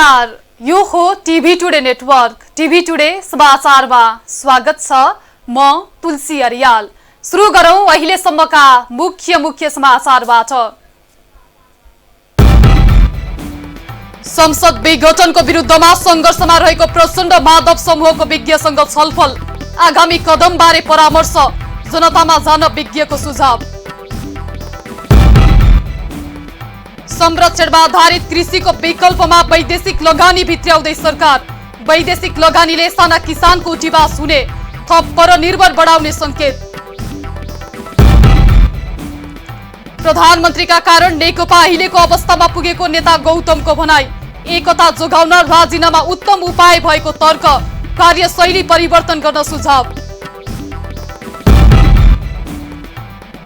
नमस्कार, यो हो TV today network. TV today समाचारमा स्वागत छ। म तुलसी अरियाल। सुरु गरौं अहिलेसम्मका मुख्य समाचारबाट। संसद विघटनको विरुद्धमा संघर्षमा रहेको प्रचण्ड माधव समूहको विज्ञसँग छलफल। आगामी कदम बारे परामर्श। जनतामा जान विज्ञको सुझाव। संरक्षणमा आधारित कृषिको विकल्पमा वैदेशिक लगानी भित्र्याउँदै सरकार। वैदेशिक लगानीले साना किसानको उठीवास हुने, थप परनिर्भर बढाउने संकेत। प्रधानमन्त्रीका कारण नेकपा अहिलेको अवस्थामा पुगेको नेता गौतमको भनाई। एकता जोगाउन राजीनामा उत्तम उपाय भएको तर्क। कार्यशैली परिवर्तन गर्न सुझाव।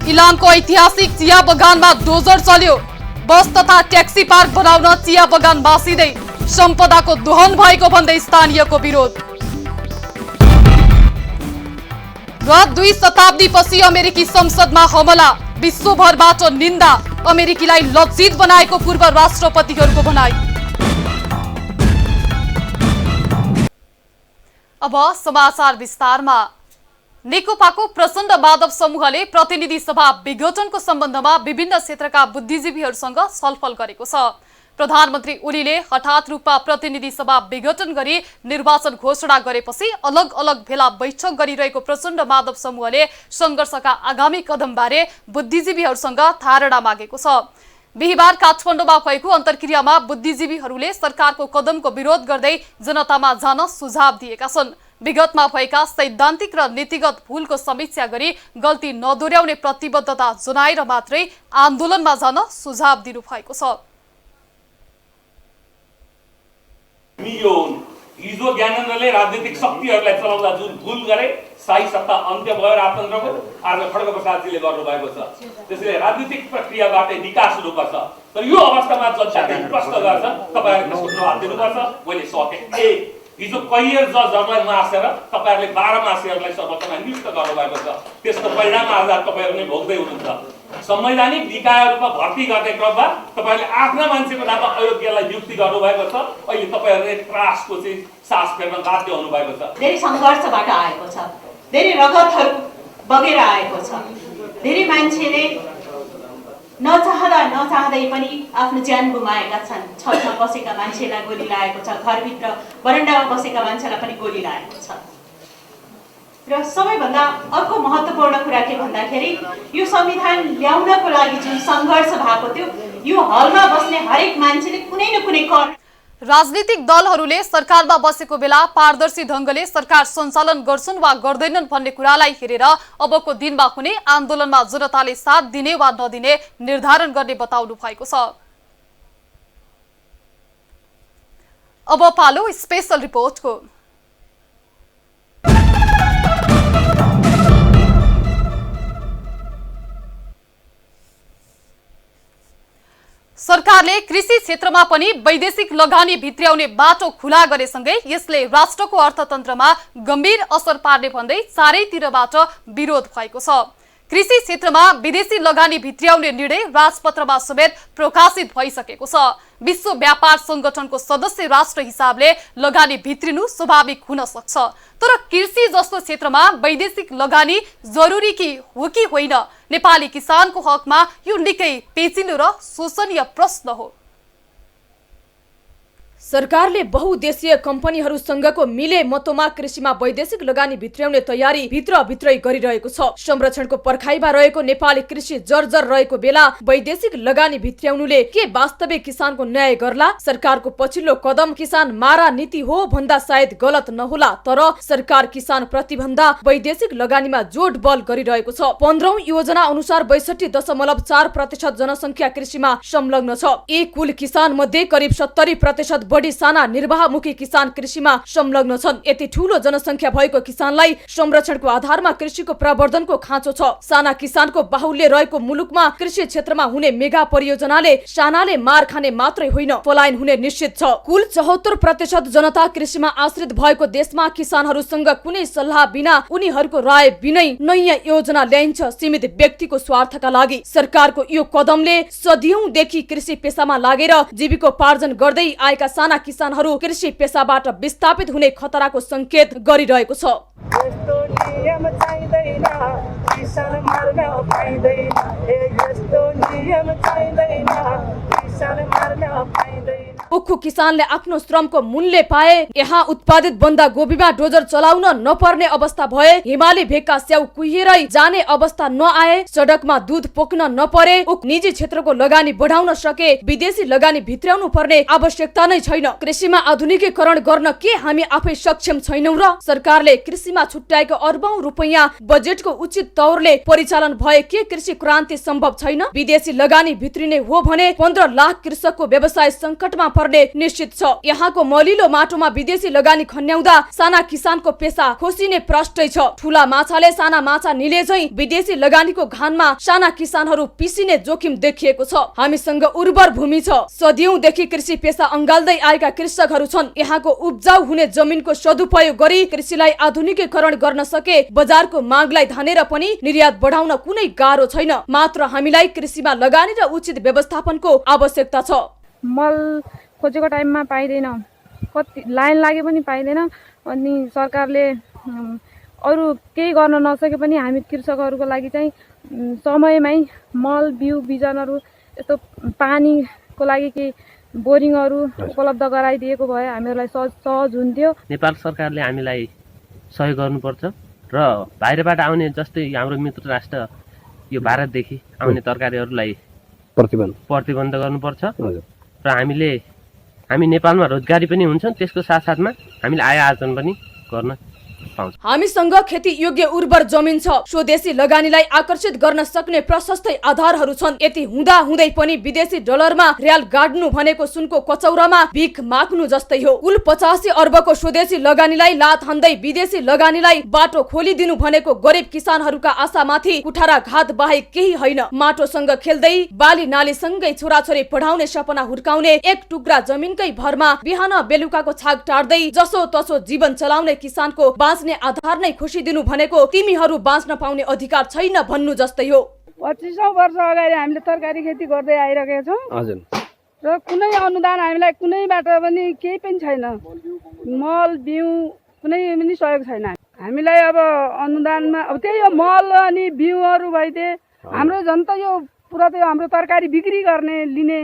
इलामको ऐतिहासिक चिया बगानमा डोजर चल्यो। बस तथा ट्याक्सी पार्क बनाउन चिया बगान बासिँदै सम्पदाको दोहन भएको भन्दै स्थानीयको विरोध। र 2 शताब्दीपछि अमेरिकी संसदमा हमला। विश्वभरबाट निन्दा। अमेरिकीलाई लज्जित बनाएको पूर्व राष्ट्रपतिहरूको भनाई। अब समाचार विस्तारमा। नेकपाको प्रचण्ड माधव समूहले प्रतिनिधि सभा विघटनको सम्बन्धमा विभिन्न क्षेत्रका बुद्धिजीवीहरूसँग छलफल गरेको छ। प्रधानमन्त्री ओलीले हठात रूपमा प्रतिनिधि सभा विघटन गरी निर्वाचन घोषणा गरेपछि अलग अलग भेला बैठक गरिरहेको प्रचण्ड माधव समूहले संघर्षका आगामी कदमबारे बुद्धिजीवीहरूसँग धारणा मागेको छ। बिहिबार काठमाडौँमा भएको अन्तर्क्रियामा बुद्धिजीवीहरूले सरकारको कदमको विरोध गर्दै जनतामा जान सुझाव दिएका छन्। विगतमा भएका सैद्धान्तिक र नीतिगत भूलको समीक्षा गरी गल्ती नदोर्याउने प्रतिबद्धता जनाएर मात्रै आन्दोलनमा जान सुझाव दिनु भएको छ। हिजो ज्ञानेन्द्रले राजनीतिक शक्तिहरूलाई चलाउँदा जुन भूल गरे, शाही सत्ता अन्त्य भयो राजतन्त्रको, आज खड्ग प्रसादजीले गर्नुभएको छ। त्यसैले राजनीतिक प्रक्रियाबाट विकास हुनुपर्छ। तर यो अवस्थामा जनताले प्रश्न गर्छ, तपाईहरुले त्यसको जवाफ दिनुपर्छ। मैले सके हिजो कैरियर जजहरूलाई मासेर तपाईहरुले 12 मासेहरूलाई सर्वोच्चमा नियुक्त गर्नुभएको छ। त्यसको परिणाम आज तपाईहरुले भोग्दै हुनुहुन्छ। संवैधानिक निकायहरूमा भर्ती गर्ने क्रममा तपाईहरुले आफ्ना मान्छेको नाममा अयोग्यलाई नियुक्ति गर्नुभएको छ। अहिले तपाईहरुले त्रासको चाहिँ सास फेर्न बाध्य हुनुभएको छ। धेरै संघर्षबाट आएको छ, धेरै रगतहरू बगेर आएको छ। धेरै मान्छेले नचाहँदै पनि आफ्नो ज्यान गुमाएका छन्। छतमा बसेका मान्छेलाई गोली लागेको छ, घरभित्र बरन्डामा बसेका मान्छेलाई पनि गोली लागेको छ। र सबैभन्दा अर्को महत्त्वपूर्ण कुरा के भन्दाखेरि यो संविधान ल्याउनको लागि जुन सङ्घर्ष भएको थियो, यो हलमा बस्ने हरेक मान्छेले कुनै न कुनै कर। राजनीतिक दलहरूले सरकारमा बसेको बेला पारदर्शी ढंगले सरकार सञ्चालन गर्छन् वा गर्दैनन् भन्ने कुरालाई हेरेर अबको दिनमा हुने आन्दोलनमा जनताले साथ दिने वा नदिने निर्धारण गर्ने बताउनु भएको छ। अब पालो स्पेशल रिपोर्टको। सरकारले कृषि क्षेत्रमा पनि वैदेशिक लगानी भित्र्याउने बाटो खुला गरेसँगै यसले राष्ट्रको अर्थतन्त्रमा गम्भीर असर पार्ने भन्दै चारैतिरबाट विरोध भएको छ। कृषि क्षेत्रमा विदेशी लगानी भित्र्याउने निर्णय राजपत्रमा समेत प्रकाशित भइसकेको छ। विश्व व्यापार संगठनको सदस्य राष्ट्र हिसाबले लगानी भित्रिनु स्वाभाविक हुन सक्छ। तर कृषि जस्तो क्षेत्रमा वैदेशिक लगानी जरुरी हो कि होइन? नेपाली किसानको हकमा यो निकै पेचिलो र शोचनीय प्रश्न हो। सरकारले बहुदेशीय कम्पनीहरूसँगको मिले मतोमा कृषिमा वैदेशिक लगानी भित्र्याउने तयारी भित्रै गरिरहेको छ। संरक्षणको पर्खाइमा रहेको नेपाली कृषि जर्जर रहेको बेला वैदेशिक लगानी भित्र्याउनुले के वास्तविक किसानको न्याय गर्ला? सरकारको पछिल्लो कदम किसान मारा नीति हो भन्दा सायद गलत नहोला, तर सरकार किसान प्रतिभन्दा वैदेशिक लगानीमा जोड बल गरिरहेको छ। 15औं योजना अनुसार 62.4% जनसंख्या कृषिमा संलग्न छ। एक कुल किसान मध्ये करिब 70% बढी साना निर्वाहमुखी किसान कृषिमा संलग्न छन्। यति ठूलो जनसंख्या भएको किसानलाई संरक्षणको आधारमा कृषिको प्रवर्धनको खाँचो छ। साना किसानको बाहुल्य रहेको मुलुकमा कृषि क्षेत्रमा हुने मेगा परियोजनाले सानाले मार खाने मात्रै होइन, पलायन हुने निश्चित छ। कुल 74% जनता कृषिमा आश्रित भएको देशमा किसानहरूसँग कुनै सल्लाह बिना, उनीहरूको राय बिनै नयाँ योजना ल्याइन्छ सीमित व्यक्तिको स्वार्थका लागि। सरकारको यो कदमले सदियौंदेखि कृषि पेशामा लागेर जीविकोपार्जन गर्दै आएका साना किसानहरू कृषि पेसाबाट विस्थापित हुने खतराको संकेत गरिरहेको छ। यस्तो नियम चाहिँदैन, किसान मर्न पाइँदैन। यस्तो नियम चाहिँदैन, किसान मर्न पाइँदैन। उखु किसानले आफ्नो श्रमको मूल्य पाए, यहाँ उत्पादित बन्दा गोबीमा डोजर चलाउन नपर्ने अवस्था भए, हिमाली भेगका स्याउ कुहिरै जाने अवस्था नआए, सडकमा दूध पोख्न नपरे, उख निजी क्षेत्रको लगानी बढाउन सके, विदेशी लगानी भित्र्याउनु पर्ने आवश्यकता नै छैन। कृषिमा आधुनिकीकरण गर्न के हामी आफै सक्षम छैनौं र? सरकारले कृषिमा छुट्याएको अर्बौं रुपैयाँ बजेटको उचित तौरले परिचालन भए के कृषि क्रान्ति सम्भव छैन? विदेशी लगानी भित्रिने हो भने 15 लाख कृषकको व्यवसाय संकटमा पर्ने निश्चित छ। यहाँको मलिलो माटोमा विदेशी लगानी खन्याउँदा साना किसानको पेसा खोसिने प्रष्टै छ। ठूला माछाले साना माछा निले झैं विदेशी लगानीको घानमा साना किसानहरू पिसिने जोखिम देखिएको छ। हामीसँग उर्वर भूमि छ, सदियौंदेखि कृषि पेसा अंगाल्दै आएका कृषकहरू छन्। यहाँको उब्जाउ हुने जमिनको सदुपयोग गरी कृषिलाई आधुनिकीकरण गर्न सके बजारको मागलाई धानेर पनि निर्यात बढाउन कुनै गाह्रो छैन। मात्र हामीलाई कृषिमा लगानी र उचित व्यवस्थापनको आवश्यकता छ। मल खोजेको टाइममा पाइँदैन, कति लाइन लागे पनि पाइँदैन। अनि सरकारले अरू केही गर्न नसके पनि हामी कृषकहरूको लागि चाहिँ समयमै मल बिउ बिजनहरू यस्तो पानीको लागि केही बोरिङहरू उपलब्ध गराइदिएको भए हामीहरूलाई सहज हुन्थ्यो। नेपाल सरकारले हामीलाई सहयोग गर्नुपर्छ र बाहिरबाट आउने जस्तै हाम्रो मित्र राष्ट्र यो भारतदेखि आउने तरकारीहरूलाई प्रतिबन्ध गर्नुपर्छ र हामी नेपालमा रोजगारी पनि हुन्छन्, त्यसको साथसाथमा हामीले आय आर्जन पनि गर्न पाउँछ। हामीसँग खेती योग्य उर्वर जमिन छ, स्वदेशी लगानीलाई आकर्षित गर्न सक्ने प्रशस्तै आधारहरू छन्। यति हुँदा हुँदै पनि विदेशी डलरमा रियाल गाड्नु भनेको सुनको कचौरामा भिख माग्नु जस्तै हो। कुल 85 अर्बको स्वदेशी लगानीलाई लात हान्दै विदेशी लगानीलाई बाटो खोलिदिनु भनेको गरिब किसानहरूका आशामाथि कुठाराघात बाहेक केही होइन। माटोसँग खेल्दै बाली नालीसँगै छोराछोरी पढाउने सपना हुर्काउने एक टुक्रा जमिनकै भरमा बिहान बेलुकाको छाक टार्दै जसो तसो जीवन चलाउने किसानको बाँच्ने आधार नै खोसिदिनु भनेको तिमीहरू बाँच्न पाउने अधिकार छैन भन्नु जस्तै हो। 25औं वर्ष अगाडि हामीले तरकारी खेती गर्दै आइरहेका छौँ र कुनै अनुदान हामीलाई कुनैबाट पनि केही पनि छैन। मल बिउ कुनै पनि सहयोग छैन हामीलाई। अब अनुदानमा अब त्यही हो, मल अनि बिउहरू भइदिए हाम्रो जनता यो पुरा त हाम्रो तरकारी बिक्री गर्ने लिने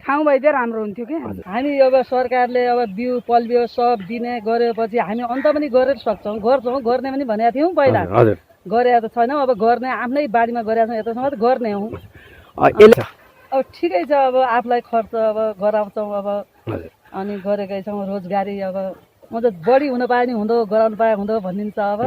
ठाउँ भइदिए राम्रो हुन्थ्यो कि। हामी अब सरकारले अब बिउ पल बिउ सब दिने गरेपछि हामी अन्त पनि गरेर सक्छौँ, गर्ने पनि भनेका थियौँ पहिला, गरेका त छैनौँ। अब गर्ने आफ्नै बारीमा गरेका छौँ, यतासम्म त गर्ने हौँ। अब ठिकै छ, अब आफूलाई खर्च अब गराउँछौँ अब अनि गरेकै छौँ। रोजगारी अब म त बढी हुन पाए नि हुँदो, गराउनु पाए हुँदो भनिन्छ अब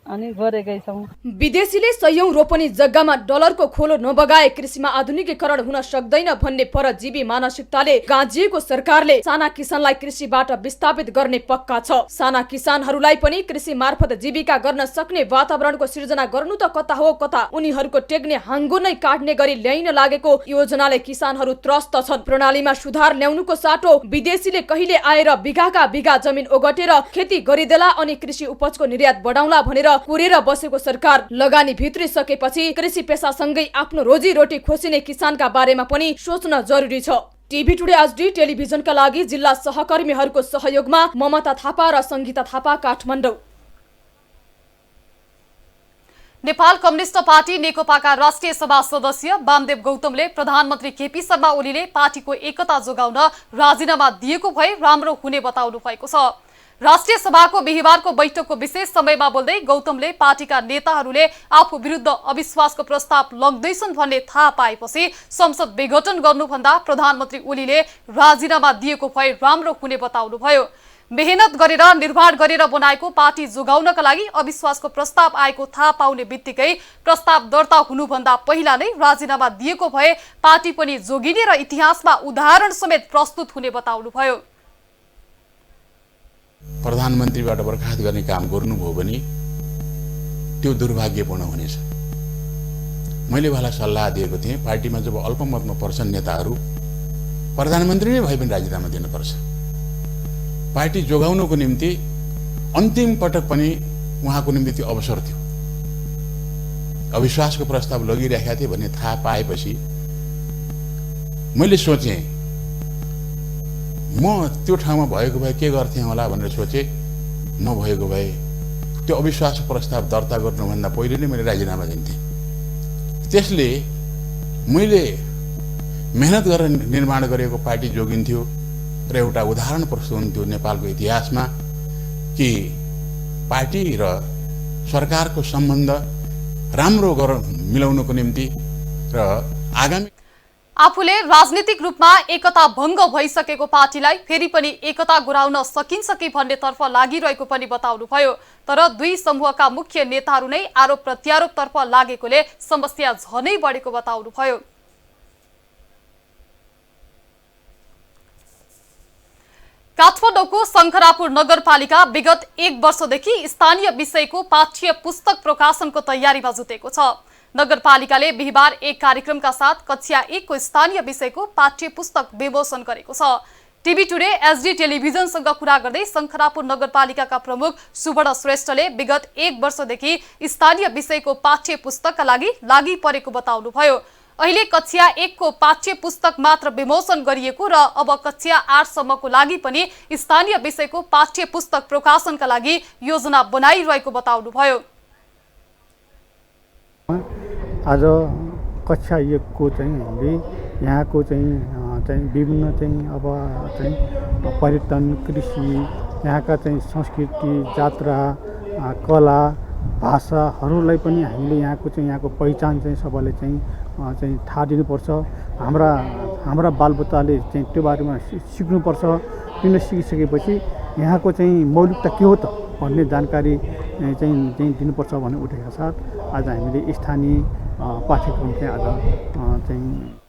अनि गरेकै छौँ। विदेशीले सयौं रोपनी जग्गामा डलरको खोलो नबगाए कृषिमा आधुनिकीकरण हुन सक्दैन भन्ने परजीवी मानसिकताले गाँजिएको सरकारले साना किसानलाई कृषिबाट विस्थापित गर्ने पक्का छ। साना किसानहरूलाई पनि कृषि मार्फत जीविका गर्न सक्ने वातावरणको सिर्जना गर्नु त कता हो कता उनीहरूको टेक्ने हाङ्गो नै काट्ने गरी ल्याइन लागेको योजनाले किसानहरू त्रस्त छन्। प्रणालीमा सुधार ल्याउनुको साटो विदेशीले कहिले आएर बिघाका बिघा जमिन ओगटेर खेती गरिदेला अनि कृषि उपजको निर्यात बढाउला भनेर कुरेर बसेको सरकार लगानी भित्रिसकेपछि कृषि पेसासँगै आफ्नो रोजीरोटी खोसिने किसानका बारेमा पनि सोच्न जरुरी छ। टिभी टुडे एचडी टेलिभिजनका लागि जिल्ला सहकर्मीहरूको सहयोगमा ममता थापा र संगीता थापा, काठमाडौँ। नेपाल कम्युनिस्ट पार्टी नेकपाका राष्ट्रिय सभा सदस्य वामदेव गौतमले प्रधानमन्त्री केपी शर्मा ओलीले पार्टीको एकता जोगाउन राजीनामा दिएको भए राम्रो हुने बताउनु भएको छ। राष्ट्रिय सभाको बिहीबारको बैठकको विशेष समयमा बोल्दै गौतमले पार्टीका नेताहरूले आफू विरुद्ध अविश्वासको प्रस्ताव लग्दैछन् भन्ने थाहा पाएपछि संसद विघटन गर्नुभन्दा प्रधानमन्त्री ओलीले राजीनामा दिएको भए राम्रो हुने बताउनुभयो। मेहनत गरेर निर्माण गरेर बनाएको पार्टी जोगाउनका लागि अविश्वासको प्रस्ताव आएको थाहा पाउने बित्तिकै प्रस्ताव दर्ता हुनुभन्दा पहिला नै राजीनामा दिएको भए पार्टी पनि जोगिने र इतिहासमा उदाहरण समेत प्रस्तुत हुने बताउनुभयो। प्रधानमन्त्रीबाट बर्खास्त गर्ने काम गर्नुभयो भने त्यो दुर्भाग्यपूर्ण हुनेछ। मैले उहाँलाई सल्लाह दिएको थिएँ, पार्टीमा जब अल्पमतमा पर्छन् नेताहरू प्रधानमन्त्री नै भए पनि राजीनामा दिनुपर्छ। पार्टी जोगाउनको निम्ति अन्तिम पटक पनि उहाँको निम्ति त्यो अवसर थियो। अविश्वासको प्रस्ताव लगिरहेका थिए भन्ने थाहा पाएपछि मैले सोचेँ म त्यो ठाउँमा भएको भए के गर्थेँ होला भनेर सोचे, नभएको भए त्यो अविश्वास प्रस्ताव दर्ता गर्नुभन्दा पहिले नै मैले राजीनामा दिन्थेँ। त्यसले मैले मेहनत गरेर निर्माण गरेको पार्टी जोगिन्थ्यो र एउटा उदाहरण प्रस्तुत हुन्थ्यो नेपालको इतिहासमा कि पार्टी र सरकारको सम्बन्ध राम्रो मिलाउनको निम्ति र आगामी आफूले राजनीतिक रूपमा एकता भङ्ग भइसकेको पार्टीलाई फेरि पनि एकता गुराउन सकिन्छ कि भन्नेतर्फ लागिरहेको पनि बताउनुभयो। तर दुई समूहका मुख्य नेताहरू नै आरोप प्रत्यारोपतर्फ लागेकोले समस्या झनै बढेको बताउनुभयो। काठमाडौँको शंखरापुर नगरपालिका विगत 1 वर्षदेखि स्थानीय विषयको पाठ्य पुस्तक प्रकाशनको तयारीमा जुटेको छ। नगरपालिकाले बिहिबार एक कार्यक्रमका साथ कक्षा 1 को स्थानीय विषयको पाठ्य पुस्तक विमोचन गरेको छ। टिभी टुडे एसडी टेलिभिजनसँग कुरा गर्दै शंखरापुर नगरपालिकाका प्रमुख सुवर्ण श्रेष्ठले विगत 1 वर्षदेखि स्थानीय विषयको पाठ्य पुस्तकका लागि परेको बताउनुभयो। अहिले कक्षा 1 को पाठ्य पुस्तक मात्र विमोचन गरिएको र अब कक्षा 8 सम्मको लागि पनि स्थानीय विषयको पाठ्य पुस्तक प्रकाशनका लागि योजना बनाइरहेको बताउनुभयो। आज कक्षा 1 को चाहिँ हामीले यहाँको चाहिँ विभिन्न अब पर्यटन, कृषि, यहाँका चाहिँ संस्कृति, जात्रा, कला, भाषाहरूलाई पनि हामीले यहाँको पहिचान चाहिँ सबैले चाहिँ थाहा दिनुपर्छ। हाम्रा बालबच्चाले चाहिँ त्यो बारेमा सिक्नुपर्छ। किन सिकिसकेपछि यहाँको चाहिँ मौलिकता के हो त भन्ने जानकारी चाहिँ दिनुपर्छ भन्ने उठेका साथ आज हामीले स्थानीय पाठ्यक्रम चाहिँ आज चाहिँ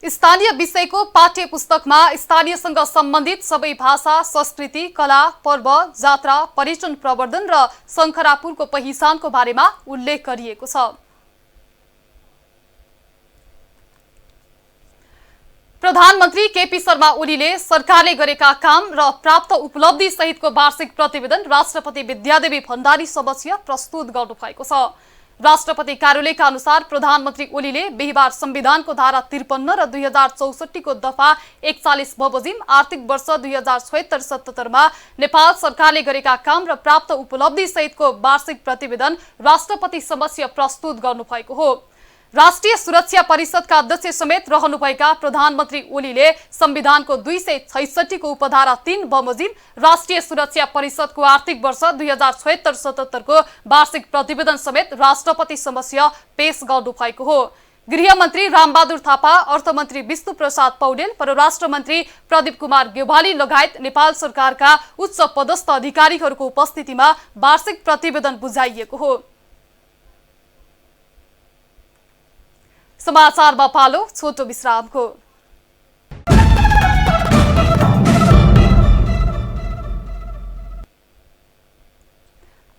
स्थानीय विषयको पाठ्य पुस्तकमा स्थानीयसँग सम्बन्धित सबै भाषा, संस्कृति, कला, पर्व, जात्रा, पर्यटन प्रवर्धन र शंखरापुरको पहिचानको बारेमा उल्लेख गरिएको छ। प्रधानमन्त्री केपी शर्मा ओलीले सरकारले गरेका काम र प्राप्त उपलब्धि सहितको वार्षिक प्रतिवेदन राष्ट्रपति विद्यादेवी भण्डारी समक्ष प्रस्तुत गर्नुभएको छ। राष्ट्रपति कार्यालयका अनुसार प्रधानमन्त्री ओलीले बिहिबार संविधानको धारा 53 र 2064 को दफा 41 बमोजिम आर्थिक वर्ष 2076-77 मा नेपाल सरकारले गरेका काम र प्राप्त उपलब्धि सहितको वार्षिक प्रतिवेदन राष्ट्रपति समक्ष प्रस्तुत गर्नुभएको हो। राष्ट्रिय सुरक्षा परिषदका अध्यक्ष समेत रहनुभएका प्रधानमन्त्री ओलीले संविधानको 266 को उपधारा 3 बमोजिम राष्ट्रिय सुरक्षा परिषदको आर्थिक वर्ष 2076-77 को वार्षिक प्रतिवेदन समेत राष्ट्रपति समक्ष पेश गर्नुभएको हो। गृहमन्त्री रामबहादुर थापा, अर्थमन्त्री विष्णु प्रसाद पौडेल, परराष्ट्र मन्त्री प्रदीप कुमार गेवाली लगायत नेपाल सरकारका उच्च पदस्थ अधिकारीहरूको उपस्थितिमा वार्षिक प्रतिवेदन बुझाइएको हो। समाचारमा पालो छोटो विश्रामको।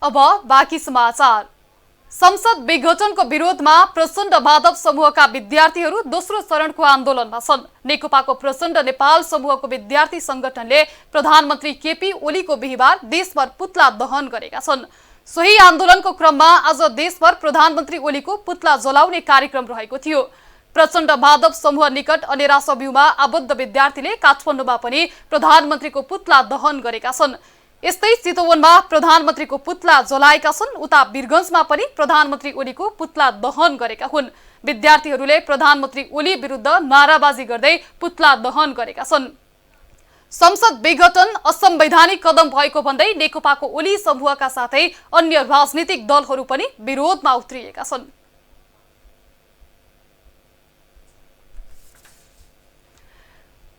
अब बाँकी समाचार। संसद विघटनको विरोधमा प्रचण्ड माधव समूहका विद्यार्थीहरू दोस्रो चरणको आन्दोलनमा छन्। नेकपाको प्रचण्ड नेपाल समूहको विद्यार्थी संगठनले प्रधानमन्त्री केपी ओलीको बिहिबार देशभर पुतला दहन गरेका छन्। सोही आन्दोलनको क्रममा आज देशभर प्रधानमन्त्री ओलीको पुतला जलाउने कार्यक्रम रहेको थियो। प्रचण्ड माधव समूह निकट अनेरा सब्यूमा आबद्ध विद्यार्थीले काठमाडौँमा पनि प्रधानमन्त्रीको पुतला दहन गरेका छन्। यस्तै चितवनमा प्रधानमन्त्रीको पुतला जलाएका छन्। उता वीरगञ्जमा पनि प्रधानमन्त्री ओलीको पुतला दहन गरेका हुन्। विद्यार्थीहरूले प्रधानमन्त्री ओली विरुद्ध नाराबाजी गर्दै पुतला दहन गरेका छन्। संसद विघटन असंवैधानिक कदम भएको भन्दै नेकपाको ओली समूहका साथै अन्य राजनीतिक दलहरू पनि विरोधमा उत्रिएका छन्।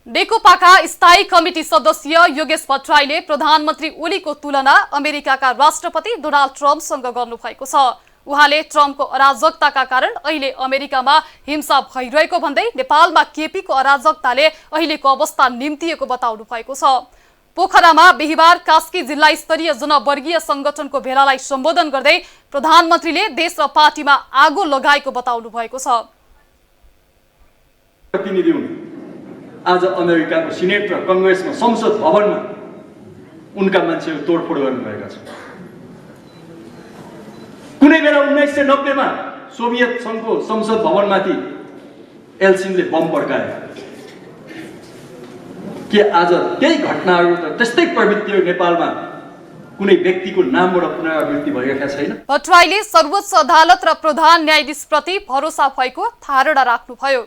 नेकपाका स्थायी कमिटी सदस्य योगेश भट्टराईले प्रधानमन्त्री ओलीको तुलना अमेरिकाका राष्ट्रपति डोनाल्ड ट्रम्पसँग गर्नुभएको छ। उहाँले ट्रम्पको अराजकताका कारण अहिले अमेरिकामा हिंसा भइरहेको भन्दै नेपालमा केपीको अराजकताले अहिलेको अवस्था निम्तिएको बताउनु भएको छ। पोखरामा बिहिबार कास्की जिल्ला स्तरीय जनवर्गीय संगठनको भेलालाई सम्बोधन गर्दै प्रधानमन्त्रीले देश र पार्टीमा आगो लगाएको बताउनु भएको छ। आज अमेरिकाको सिनेट र कङ्ग्रेसमा संसद भवनमा उनका मान्छेहरू तोडफोड गर्नुभएका छन्। कुनै बेला 1990 मा सोभियत संघको संसद भवनमाथि एल्सिनले बम पड्काए। के आज त्यही घटनाहरू त त्यस्तै प्रवृत्तिहरू नेपालमा कुनै व्यक्तिको नामबाट पुनरावृत्ति भइरहेका छैन। भट्टराईले सर्वोच्च अदालत र प्रधान न्यायाधीशप्रति भरोसा भएको धारणा राख्नुभयो।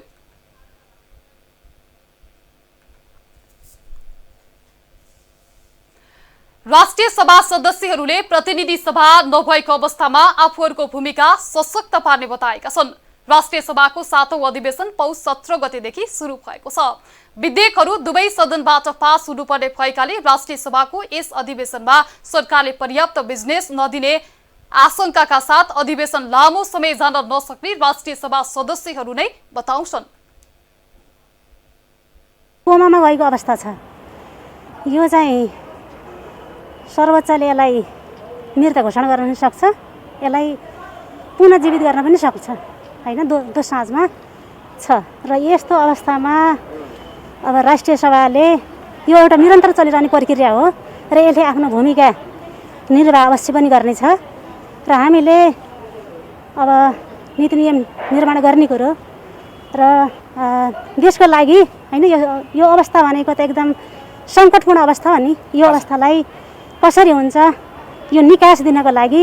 राष्ट्रिय सभा सदस्यहरूले प्रतिनिधि सभा नभएको अवस्थामा आफूहरूको भूमिका सशक्त पार्ने बताएका छन्। राष्ट्रिय सभाको 7औं अधिवेशन पौष 17 गतेदेखि सुरु भएको छ। विधेयकहरू दुवै सदनबाट पास हुनुपर्ने भएकाले राष्ट्रिय सभाको यस अधिवेशनमा सरकारले पर्याप्त बिजनेस नदिने आशंकाका साथ अधिवेशन लामो समय जान नसक्ने राष्ट्रिय सभा सदस्यहरू नै बताउँछन्। कोमामा गएको अवस्था छ। यो चाहिँ सर्वोच्चले यसलाई मृत घोषणा गर्न सक्छ, यसलाई पुनर्जीवित गर्न पनि सक्छ हैन, दो साँझमा छ। र यस्तो अवस्थामा अब राष्ट्रिय सभाले यो एउटा निरन्तर चलिरहने प्रक्रिया हो र यसले आफ्नो भूमिका निर्वाह अवश्य पनि गर्नेछ र हामीले अब नीति नियम निर्माण गर्ने कुरो र देशको लागि हैन यो अवस्था भनेको त एकदम सङ्कटपूर्ण अवस्था हो नि। यो अवस्थालाई कसरी हुन्छ यो निकास दिनको लागि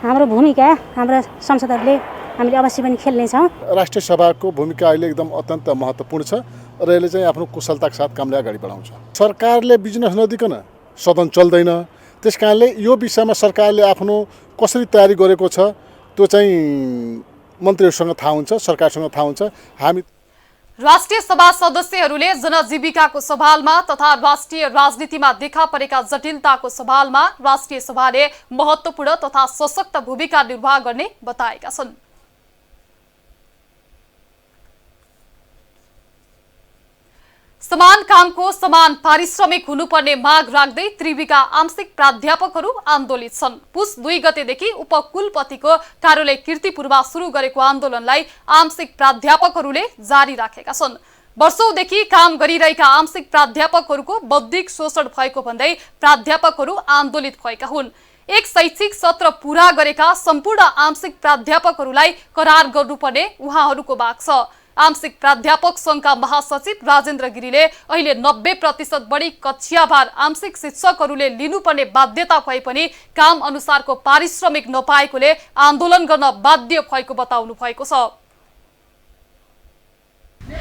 हाम्रो भूमिका हाम्रो संसदहरूले हामीले अवश्य पनि खेल्नेछौँ। राष्ट्रिय सभाको भूमिका अहिले एकदम अत्यन्त महत्त्वपूर्ण छ र यसले चाहिँ आफ्नो कुशलताका साथ कामलाई अगाडि बढाउँछ। सरकारले बिजनेस नदिकन सदन चल्दैन, त्यस कारणले यो विषयमा सरकारले आफ्नो कसरी तयारी गरेको छ त्यो चाहिँ मन्त्रीहरूसँग थाहा हुन्छ, सरकारसँग थाहा हुन्छ। हामी राष्ट्रिय सभा सदस्यहरूले जनजीविकाको सवालमा तथा राष्ट्रिय राजनीतिमा देखा परेका जटिलताको सवालमा राष्ट्रिय सभाले महत्त्वपूर्ण तथा सशक्त भूमिका निर्वाह गर्ने बताएका छन्। समान कामको समान पारिश्रमिक हुनुपर्ने माग राख्दै त्रिविका आंशिक प्राध्यापकहरू आन्दोलित छन्। पुस 2 गतेदेखि उपकुलपतिको कार्यालय कीर्तिपुरमा सुरु गरेको आन्दोलनलाई आंशिक प्राध्यापकहरूले जारी राखेका छन्। वर्षौंदेखि काम गरिरहेका आंशिक प्राध्यापकहरूको बौद्धिक शोषण भएको भन्दै प्राध्यापकहरू आन्दोलित भएका हुन्। एक शैक्षिक सत्र पूरा गरेका सम्पूर्ण आंशिक प्राध्यापकहरूलाई करार गर्नुपर्ने उहाँहरूको माग छ। आंशिक प्राध्यापक संघका महासचिव राजेन्द्र गिरीले अहिले 90% बढी कक्षाभार आंशिक शिक्षकहरूले लिनुपर्ने बाध्यता भए पनि काम अनुसारको पारिश्रमिक नपाएकोले आन्दोलन गर्न बाध्य भएको बताउनु भएको छ।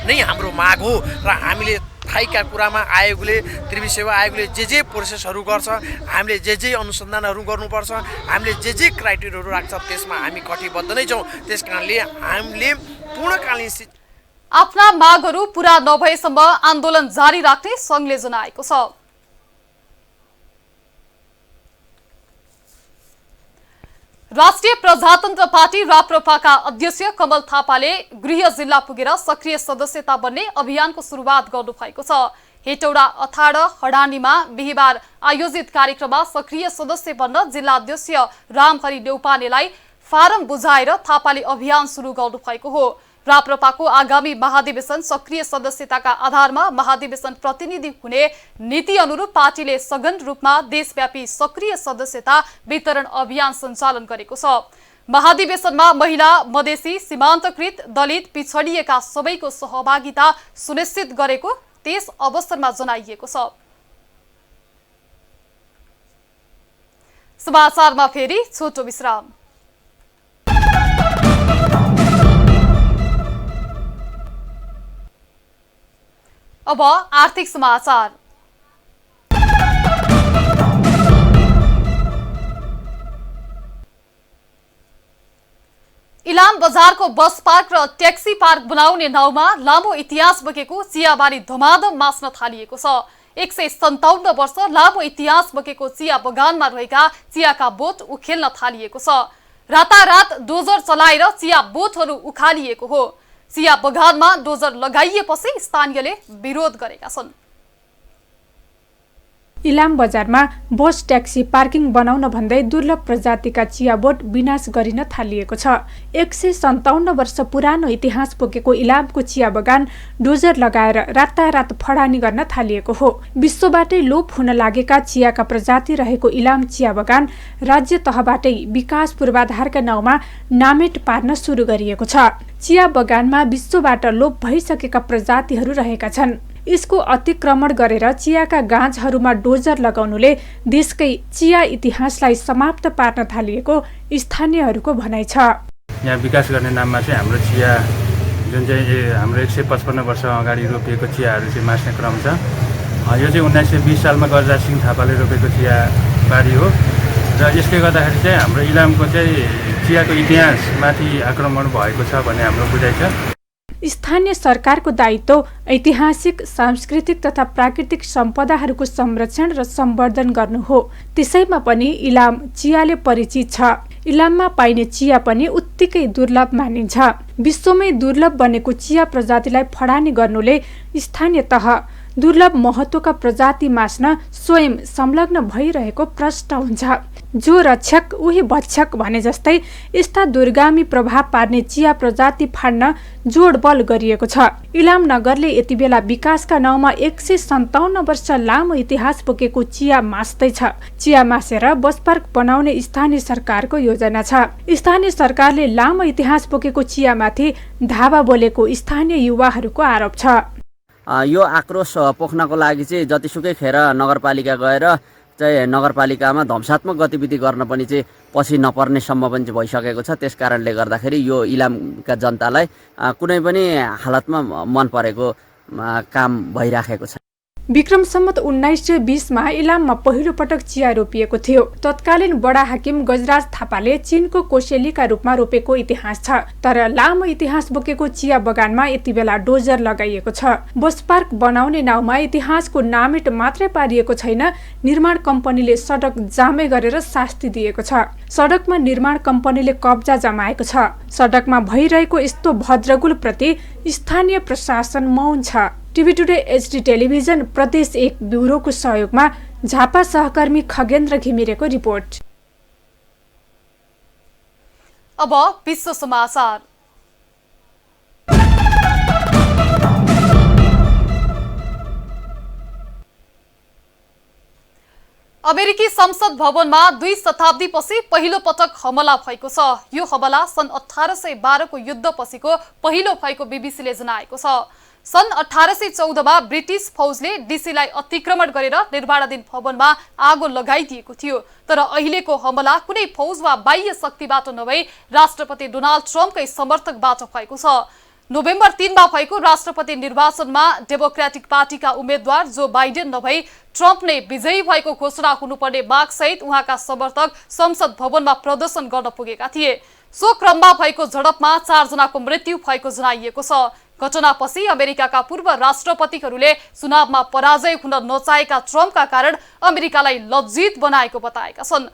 नै हाम्रो माग हो र हामीले थाइका कुरामा आयोगले त्रिवी सेवा आयोगले जे प्रोसेसहरू गर्छ, हामीले जे अनुसन्धानहरू गर्नुपर्छ, हामीले जे क्राइटेरियाहरू राख्छ त्यसमा हामी कटिबद्ध नै छौँ। त्यसकारणले हामीले पूर्णकालीन आफ्ना मागहरू पूरा नभएसम्म आन्दोलन जारी राख्ने संघले जनाएको छ। राष्ट्रिय प्रजातन्त्र पार्टी राप्रपाका अध्यक्ष कमल थापाले गृह जिल्ला पुगेर सक्रिय सदस्यता बन्ने अभियानको सुरुवात गर्नुभएको छ। हेटौडा अथाड हडानीमा बिहिबार आयोजित कार्यक्रममा सक्रिय सदस्य बन्न जिल्ला अध्यक्ष रामहरि न्यौपानेलाई फारम बुझाएर थापाले अभियान सुरु गर्नुभएको हो। राप्रपाको आगामी महाधिवेशन सक्रिय सदस्यताका आधारमा महाधिवेशन प्रतिनिधि हुने नीति अनुरूप पार्टीले सघन रूपमा देशव्यापी सक्रिय सदस्यता वितरण अभियान सञ्चालन गरेको छ। महाधिवेशनमा महिला, मधेसी, सीमान्तकृत, दलित, पिछडिएका सबैको सहभागिता सुनिश्चित गरेको त्यस अवसरमा जनाइएको छ। समाचारमा फेरि छोटो विश्राम। अब आर्थिक समाचार। इलाम बजारको बस पार्क र ट्याक्सी पार्क बनाउने नाउँमा लामो इतिहास बोकेको चियाबारी धमाधम मास्न थालिएको छ। 157 वर्ष लामो इतिहास बोकेको चिया बगानमा रहेका चियाका बोट उखेल्न थालिएको छ। रातारात डोजर चलाएर चिया बोटहरू उखालिएको हो। चिया बगानमा डोजर लगाइएपछि स्थानीयले विरोध गरेका छन्। इलाम बजारमा बस ट्याक्सी पार्किङ बनाउन भन्दै दुर्लभ प्रजातिका चिया बोट विनाश गरिन थालिएको छ। 157 वर्ष पुरानो इतिहास बोकेको इलामको चिया बगान डोजर लगाएर रातारात फडानी गर्न थालिएको हो। विश्वबाटै लोप हुन लागेका चियाका प्रजाति रहेको इलाम चिया बगान राज्य तहबाटै विकास पूर्वाधारका नाउँमा नामेट पार्न सुरु गरिएको छ। चिया बगानमा विश्वबाट लोप भइसकेका प्रजातिहरू रहेका छन्। यसको अतिक्रमण गरेर चियाका गाँजहरूमा डोजर लगाउनुले देशकै चिया इतिहासलाई समाप्त पार्न थालिएको स्थानीयहरूको भनाइ छ। यहाँ विकास गर्ने नाममा चाहिँ हाम्रो चिया जुन चाहिँ हाम्रो 155 वर्ष अगाडि रोपिएको चियाहरू चाहिँ मास्ने क्रम छ। यो चाहिँ 1920 सालमा गजराज सिंह थापाले रोपेको चिया बारी हो र यसले गर्दाखेरि चाहिँ हाम्रो इलामको चाहिँ चियाको इतिहासमाथि आक्रमण भएको छ भन्ने हाम्रो बुझाइ छ। स्थानीय सरकारको दायित्व ऐतिहासिक, सांस्कृतिक तथा प्राकृतिक सम्पदाहरूको संरक्षण र सम्वर्धन गर्नु हो। त्यसैमा पनि इलाम चियाले परिचित छ। इलाममा पाइने चिया पनि उत्तिकै दुर्लभ मानिन्छ। विश्वमै दुर्लभ बनेको चिया प्रजातिलाई फडानी गर्नुले स्थानीय तह दुर्लभ महत्त्वका प्रजाति मास्न स्वयं संलग्न भइरहेको प्रश्न हुन्छ। जो रक्षक उही भक्षक भने जस्तै यस्ता दुर्गामी प्रभाव पार्ने चिया प्रजाति फाड्न जोडबल गरिएको छ। इलाम नगरले यति बेला विकासका नाउँमा 157 वर्ष लामो इतिहास बोकेको चिया मास्दैछ। चिया मासेर बस पार्क बनाउने स्थानीय सरकारको योजना छ। स्थानीय सरकारले लामो इतिहास बोकेको चियामाथि धावा बोलेको स्थानीय युवाहरूको आरोप छ। यो आक्रोश पोख्नको लागि चाहिँ जतिसुकै खेर नगरपालिका गएर चाहिँ नगरपालिकामा ध्वंसात्मक गतिविधि गर्न पनि चाहिँ पछि नपर्ने सम्म पनि भइसकेको छ। त्यस कारणले गर्दाखेरि यो इलामका जनतालाई कुनै पनि हालतमा मन परेको काम भइराखेको छ। विक्रम सम्वत 1920 मा इलाममा पहिलो पटक चिया रोपिएको थियो। तत्कालीन बडा हाकिम गजराज थापाले चीनको कोसेलीका रूपमा रोपेको इतिहास छ। तर लामो इतिहास बोकेको चिया बगानमा यति बेला डोजर लगाइएको छ। बस पार्क बनाउने नाउँमा इतिहासको नामेट मात्रै पारिएको छैन, निर्माण कम्पनीले सडक जामै गरेर शास्ति दिएको छ। सडकमा निर्माण कम्पनीले कब्जा जमाएको छ। सडकमा भइरहेको यस्तो भद्रगुल प्रति स्थानीय प्रशासन मौन छ। टिभी टुडे HD टेलिभिजन प्रदेश 1 ब्युरोको सहयोगमा झापा सहकर्मी खगेन्द्र घिमिरेको रिपोर्ट। अब विश्व समाचार। अमेरिकी संसद भवनमा 2 शताब्दीपछि पहिलो पटक हमला भएको छ। यो हमला सन् 1812 को युद्धपछिको पहिलो भएको बीबीसीले जनाएको छ। सन् 1814 मा ब्रिटिश फौजले डीसीलाई अतिक्रमण गरेर निर्माणाधीन भवनमा आगो लगाइदिएको थियो। तर अहिलेको हमला कुनै फौज वा बाह्य शक्तिबाट नभई राष्ट्रपति डोनाल्ड ट्रम्पकै समर्थकबाट भएको छ। नोभेम्बर 3 मा भएको राष्ट्रपति निर्वाचनमा डेमोक्रेटिक पार्टीका उम्मेद्वार जो बाइडेन नभई ट्रम्प नै विजयी भएको घोषणा हुनुपर्ने मागसहित उहाँका समर्थक संसद भवनमा प्रदर्शन गर्न पुगेका थिए। सो क्रममा भएको झडपमा 4 जनाको मृत्यु भएको जनाइएको छ। घटनापछि अमेरिकाका पूर्व राष्ट्रपतिहरूले चुनावमा पराजय हुन नचाहेका ट्रम्पका कारण अमेरिकालाई लज्जित बनाएको बताएका छन्।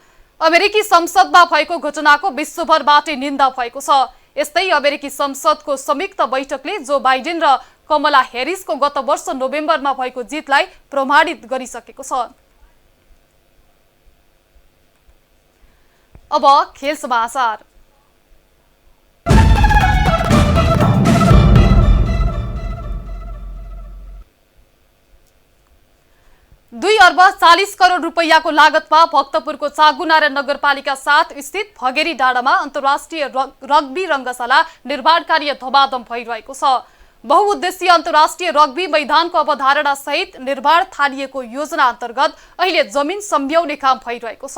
अमेरिकी संसदमा भएको घटनाको विश्वभरबाटै निन्दा भएको छ। यस्तै अमेरिकी संसदको संयुक्त बैठकले जो बाइडेन र कमला हेरिसको गत वर्ष नोभेम्बरमा भएको जितलाई प्रमाणित गरिसकेको छ। अब खेल समाचार। ₹2.40 रुपैयाँको लागतमा भक्तपुरको चागुनारायण नगरपालिका 7 स्थित भगेरी डाँडामा अन्तर्राष्ट्रिय रग्बी रङ्गशाला निर्माण कार्य धमाधम भइरहेको छ। बहुउद्देश्यीय अन्तर्राष्ट्रिय रग्बी मैदानको अवधारणा सहित निर्माण थालिएको योजना अन्तर्गत अहिले जमिन सम्झ्याउने काम भइरहेको छ।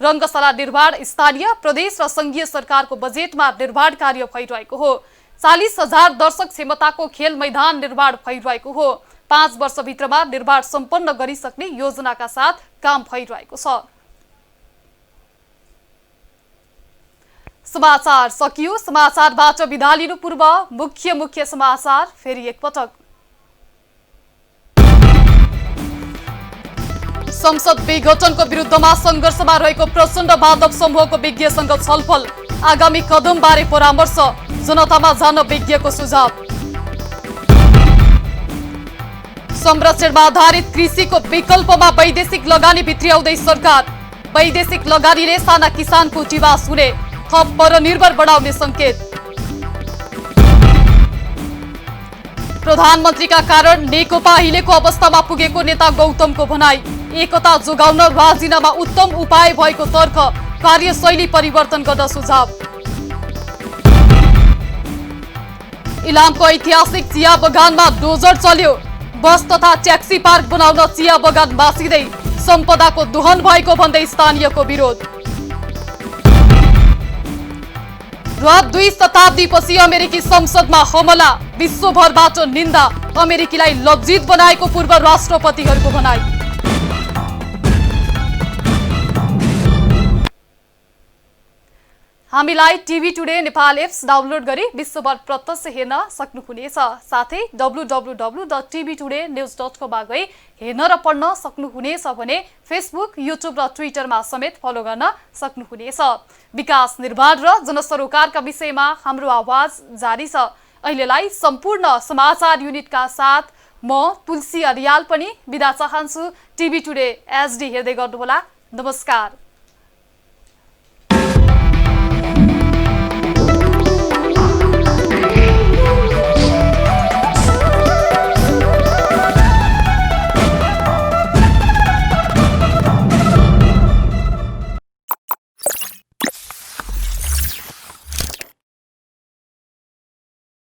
रङ्गशाला निर्माण स्थानीय, प्रदेश र संघीय सरकारको बजेटमा निर्माण कार्य भइरहेको हो। 40,000 दर्शक क्षमताको खेल मैदान निर्माण भइरहेको हो। 5 वर्षभित्रमा निर्माण सम्पन्न गरिसक्ने योजनाका साथ काम भइरहेको छ। समाचार सकियो। समाचारबाट बिदा लिनु पूर्व मुख्य समाचार फेरि एकपटक। संसद विघटनको विरुद्धमा संघर्षमा रहेको प्रचण्ड माधव समूहको विज्ञसँग छलफल। आगामी कदमबारे परामर्श। जनतामा जान विज्ञको सुझाव। संरक्षणमा आधारित कृषिको विकल्पमा वैदेशिक लगानी भित्र्याउँदै सरकार। वैदेशिक लगानीले साना किसानको जीवास हुने, थप परनिर्भर बढाउने संकेत। प्रधानमन्त्रीका कारण नेकपा अहिलेको अवस्थामा पुगेको नेता गौतमको भनाई। एकता जोगाउन राजीनामा उत्तम उपाय भएको तर्क। कार्यशैली परिवर्तन गर्न सुझाव। इलामको ऐतिहासिक चिया बगानमा डोजर चल्यो। बस तथा ट्याक्सी पार्क बनाउन चिया बगान मासिँदै सम्पदाको दोहन भएको भन्दै स्थानीयको विरोध। र 2 शताब्दीपछि अमेरिकी संसदमा हमला, विश्वभरबाट निन्दा, अमेरिकीलाई लज्जित बनाएको पूर्व राष्ट्रपतिहरूको भनाई। हामीलाई TV today Nepal apps download गरी विश्वभर प्रत्यक्ष हेर्न सक्नुहुनेछ। साथै www.tvtoday.news.com मा गई हेर्न र पढ्न सक्नुहुनेछ भने फेसबुक, युट्युब र ट्विटरमा समेत फलो गर्न सक्नुहुनेछ। विकास, निर्माण र जनसरोकारका विषयमा हाम्रो आवाज जारी छ। अहिलेलाई सम्पूर्ण समाचार युनिटका साथ म तुलसी अरियाल पनि बिदा चाहन्छु। टिभी टुडे एचडी हेर्दै गर्नुहोला। नमस्कार।